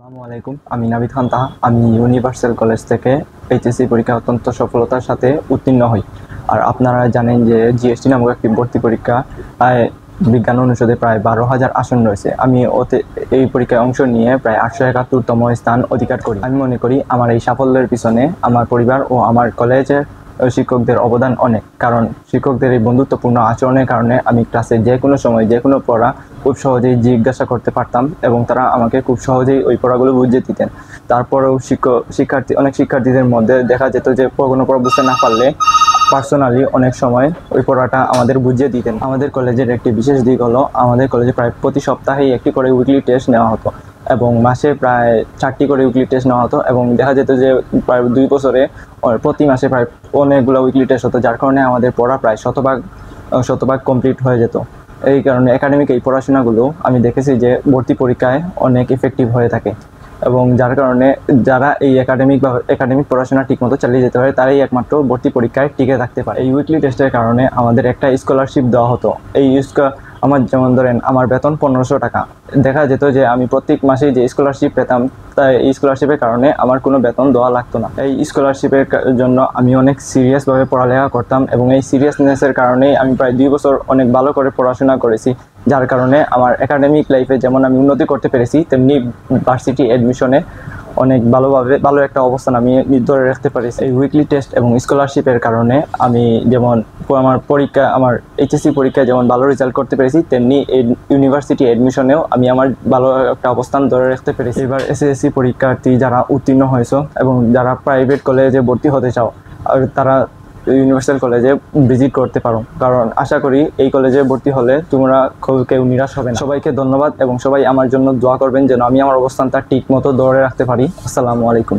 আসসালামু আলাইকুম। আমি নাবিদ খান তাহা। আমি ইউনিভার্সাল কলেজ থেকে এইচএসসি পরীক্ষা অত্যন্ত সফলতার সাথে উত্তীর্ণ হই। আর আপনারা জানেন যে জিএসটি নামক একটি ভর্তি পরীক্ষা বিজ্ঞান অনুষদে প্রায় 12,000 আসন রয়েছে। আমি এই পরীক্ষায় অংশ নিয়ে প্রায় 871তম স্থান অধিকার করি। আমি মনে করি আমার এই সাফল্যের পিছনে আমার পরিবার ও আমার কলেজের শিক্ষকদের অবদান অনেক। কারণ শিক্ষকদের এই বন্ধুত্বপূর্ণ আচরণের কারণে আমি ক্লাসে যে কোনো সময় যে কোনো পড়া খুব সহজেই জিজ্ঞাসা করতে পারতাম এবং তারা আমাকে খুব সহজেই ওই পড়াগুলো বুঝিয়ে দিতেন। তারপরেও অনেক শিক্ষার্থীদের মধ্যে দেখা যেত যে কোনো পড়া বুঝতে না পারলে পার্সোনালি অনেক সময় ওই পড়াটা আমাদের বুঝিয়ে দিতেন। আমাদের কলেজের একটি বিশেষ দিক হলো আমাদের কলেজে প্রায় প্রতি সপ্তাহেই একটি করে উইকলি টেস্ট নেওয়া হতো এবং মাসে প্রায় 4টি করে উইকলি টেস্ট নেওয়া হতো এবং দেখা যেত যে প্রায় 2 বছরে প্রতি মাসে প্রায় অনেকগুলো উইকলি টেস্ট হতো, যার কারণে আমাদের পড়া প্রায় শতভাগ কমপ্লিট হয়ে যেত। এই কারণে একাডেমিক এই পড়াশোনাগুলো আমি দেখেছি যে ভর্তি পরীক্ষায় অনেক ইফেক্টিভ হয়ে থাকে এবং যার কারণে যারা এই একাডেমিক পড়াশোনা ঠিকমতো চালিয়ে যেতে পারে তারাই একমাত্র ভর্তি পরীক্ষায় টিকে থাকতে পারে। এই উইকলি টেস্টের কারণে আমাদের একটা স্কলারশিপ দেওয়া হতো। আমার যেমন ধরেন আমার বেতন 1500 টাকা। দেখা যেত যে আমি প্রত্যেক মাসেই যে স্কলারশিপ পেতাম তাই এই স্কলারশিপের কারণে আমার কোনো বেতন দেওয়া লাগতো না। এই স্কলারশিপের জন্য আমি অনেক সিরিয়াসভাবে পড়ালেখা করতাম এবং এই সিরিয়াসনেসের কারণেই আমি প্রায় 2 বছর অনেক ভালো করে পড়াশোনা করেছি, যার কারণে আমার একাডেমিক লাইফে যেমন আমি উন্নতি করতে পেরেছি তেমনি ভার্সিটি অ্যাডমিশনে অনেক ভালো একটা অবস্থান আমি ধরে রাখতে পারেছি। এই উইকলি টেস্ট এবং স্কলারশিপের কারণে আমি যেমন আমার এইচএসসি পরীক্ষায় যেমন ভালো রেজাল্ট করতে পেরেছি তেমনি ইউনিভার্সিটি অ্যাডমিশনেও আমি আমার ভালো একটা অবস্থান ধরে রাখতে পেরেছি। এবার এসএসসি পরীক্ষার্থী যারা উত্তীর্ণ হয়েছে এবং যারা প্রাইভেট কলেজে ভর্তি হতে চাও আর তারা ইউনিভার্সাল কলেজে ভিজিট করতে পারো, কারণ আশা করি এই কলেজে ভর্তি হলে তোমরা কেউ নিরাশ হবে না। সবাইকে ধন্যবাদ এবং সবাই আমার জন্য দোয়া করবেন যেন আমি আমার অবস্থানটা ঠিক মতো ধরে রাখতে পারি। আসসালামু আলাইকুম।